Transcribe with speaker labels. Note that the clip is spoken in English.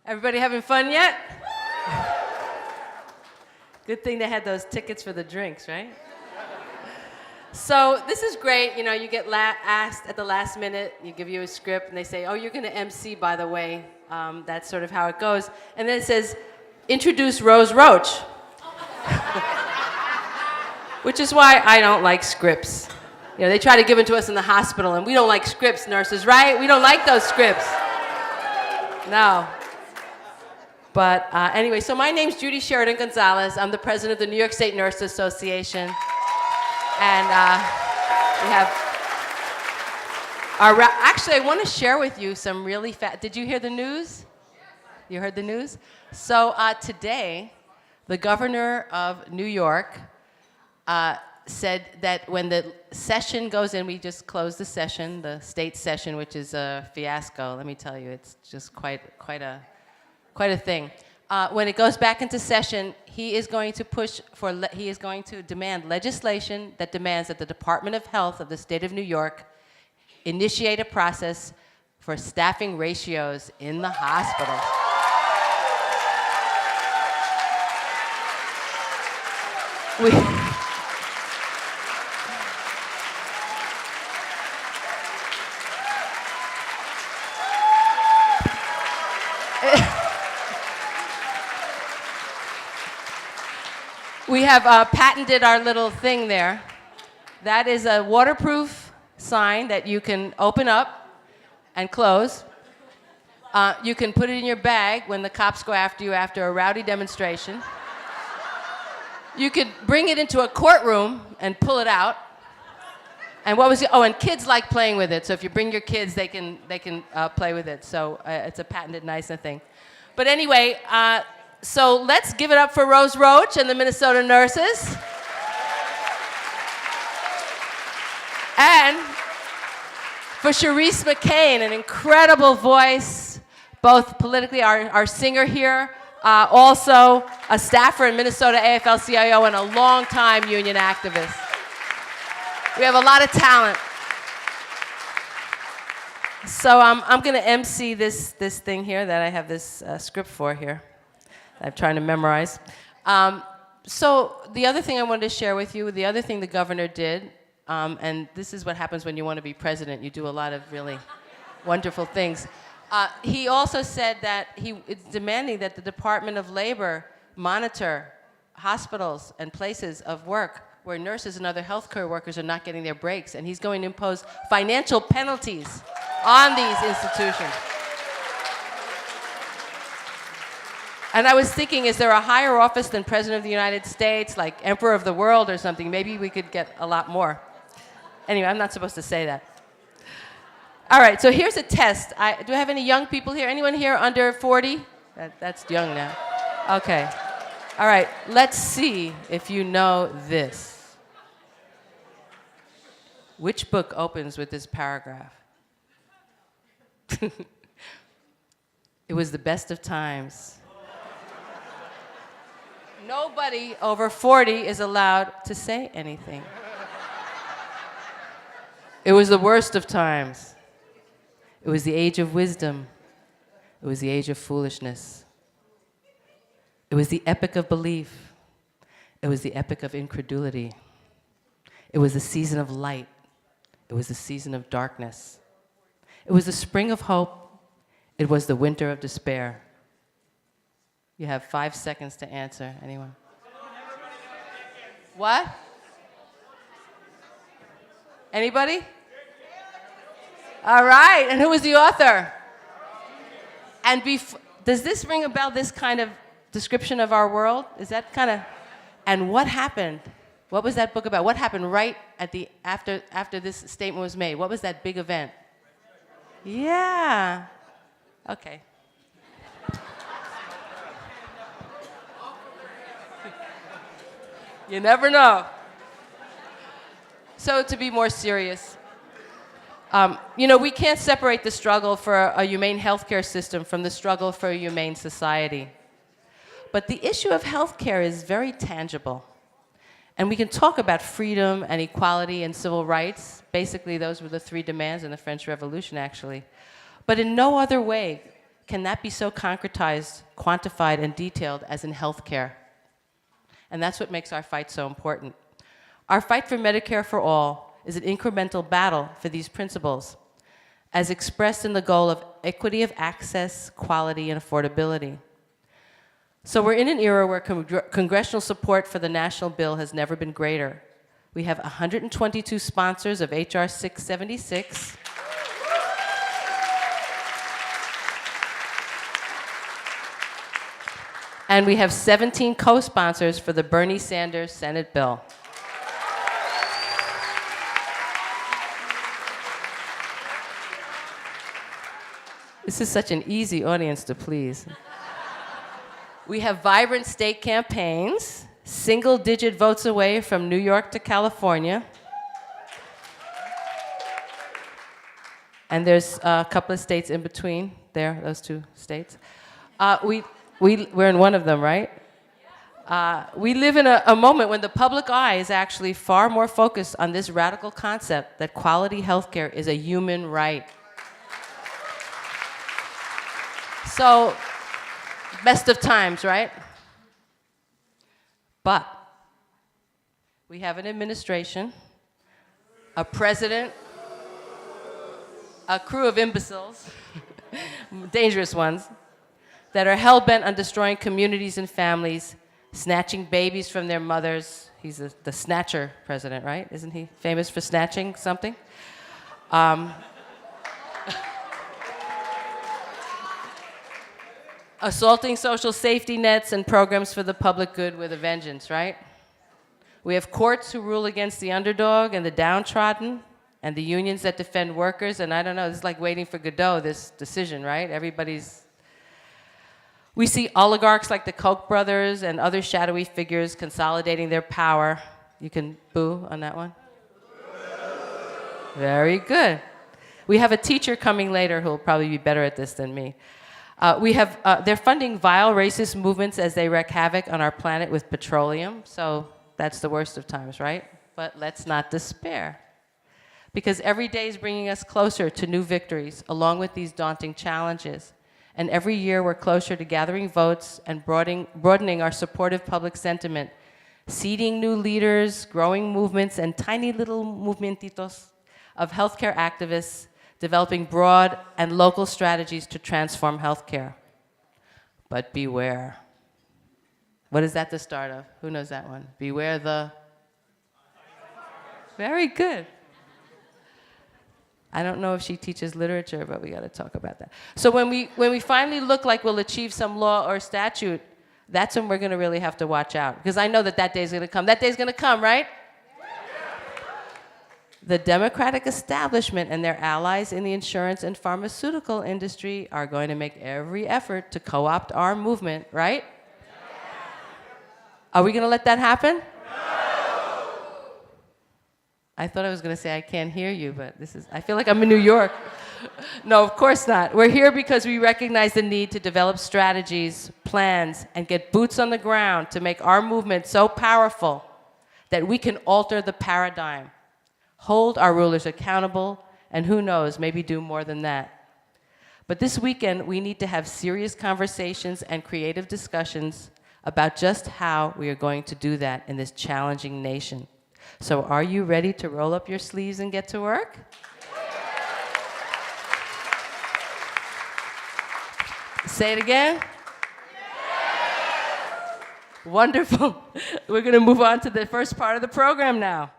Speaker 1: Everybody having fun yet? Good thing they had those tickets for the drinks, right? So this is great. You know, you get asked at the last minute, you give you a script, and they say, oh, you're going to MC, by the way. That's sort of how it goes. And then it says, introduce Rose Roach. Which is why I don't like scripts. You know, they try to give it to us in the hospital, and we don't like scripts, nurses, right? We don't like those scripts. No. But anyway, so my name's Judy Sheridan-Gonzalez. I'm the president of the New York State Nurses Association. And we have our, actually, I want to share with you some really did you hear the news? You heard the news? So today, the governor of New York said that when the session goes in, we just closed the session, the state session, which is a fiasco. Let me tell you, it's just quite a thing. When it goes back into session, he is going to demand legislation that demands that the Department of Health of the state of New York initiate a process for staffing ratios in the hospitals. We have patented our little thing there. That is a waterproof sign that you can open up and close. You can put it in your bag when the cops go after you after a rowdy demonstration. You could bring it into a courtroom and pull it out. And what was it? Oh, and kids like playing with it. So if you bring your kids, they can play with it. So it's a patented nice thing. But anyway, so let's give it up for Rose Roach and the Minnesota nurses. And for Cherise McCain, an incredible voice, both politically, our singer here, also a staffer in Minnesota AFL-CIO and a longtime union activist. We have a lot of talent. So I'm going to MC this thing here that I have this script for here. I'm trying to memorize. So the other thing I wanted to share with you, the other thing the governor did, and this is what happens when you want to be president. You do a lot of really wonderful things. He also said that he is demanding that the Department of Labor monitor hospitals and places of work where nurses and other healthcare workers are not getting their breaks, and he's going to impose financial penalties on these institutions. And I was thinking, is there a higher office than President of the United States, like Emperor of the World or something? Maybe we could get a lot more. Anyway, I'm not supposed to say that. All right, so here's a test. Do I have any young people here? Anyone here under 40? That's young now. Okay. All right, let's see if you know this. Which book opens with this paragraph? It was the best of times. Nobody over 40 is allowed to say anything. It was the worst of times. It was the age of wisdom. It was the age of foolishness. It was the epic of belief. It was the epic of incredulity. It was the season of light. It was the season of darkness. It was the spring of hope. It was the winter of despair. You have 5 seconds to answer. Anyone? What? Anybody? All right. And who was the author? And does this ring a bell, this kind of description of our world? Is that kind of... And what happened? What was that book about? What happened right at the after this statement was made? What was that big event? Yeah. Okay. You never know. So to be more serious, you know, we can't separate the struggle for a humane healthcare system from the struggle for a humane society. But the issue of healthcare is very tangible. And we can talk about freedom and equality and civil rights. Basically, those were the 3 demands in the French Revolution, actually. But in no other way can that be so concretized, quantified, and detailed as in healthcare? And that's what makes our fight so important. Our fight for Medicare for all is an incremental battle for these principles, as expressed in the goal of equity of access, quality, and affordability. So we're in an era where congressional support for the national bill has never been greater. We have 122 sponsors of H.R. 676. And we have 17 co-sponsors for the Bernie Sanders Senate bill. This is such an easy audience to please. We have vibrant state campaigns, single-digit votes away from New York to California. And there's a couple of states in between there, those two states. We're in one of them, right? We live in a moment when the public eye is actually far more focused on this radical concept that quality healthcare is a human right. So, best of times, right? But we have an administration, a president, a crew of imbeciles, dangerous ones, that are hell-bent on destroying communities and families, snatching babies from their mothers. He's the snatcher president, right? Isn't he famous for snatching something? Assaulting social safety nets and programs for the public good with a vengeance, right? We have courts who rule against the underdog and the downtrodden, and the unions that defend workers, and I don't know, this is like waiting for Godot, this decision, right? We see oligarchs like the Koch brothers and other shadowy figures consolidating their power. You can boo on that one? Very good. We have a teacher coming later who will probably be better at this than me. They're funding vile racist movements as they wreak havoc on our planet with petroleum, so that's the worst of times, right? But let's not despair, because every day is bringing us closer to new victories, along with these daunting challenges. And every year we're closer to gathering votes and broadening our supportive public sentiment, seeding new leaders, growing movements, and tiny little movementitos of healthcare activists developing broad and local strategies to transform healthcare. But beware. What is that the start of? Who knows that one? Beware the... Very good. I don't know if she teaches literature, but we got to talk about that. So when we finally look like we'll achieve some law or statute, that's when we're going to really have to watch out. Because I know that day's going to come. That day's going to come, right? The Democratic establishment and their allies in the insurance and pharmaceutical industry are going to make every effort to co-opt our movement, right? Are we going to let that happen? I thought I was going to say I can't hear you, but I feel like I'm in New York. No, of course not. We're here because we recognize the need to develop strategies, plans, and get boots on the ground to make our movement so powerful that we can alter the paradigm, hold our rulers accountable, and who knows, maybe do more than that. But this weekend, we need to have serious conversations and creative discussions about just how we are going to do that in this challenging nation. So are you ready to roll up your sleeves and get to work? Say it again. Yes. Wonderful. We're going to move on to the first part of the program now.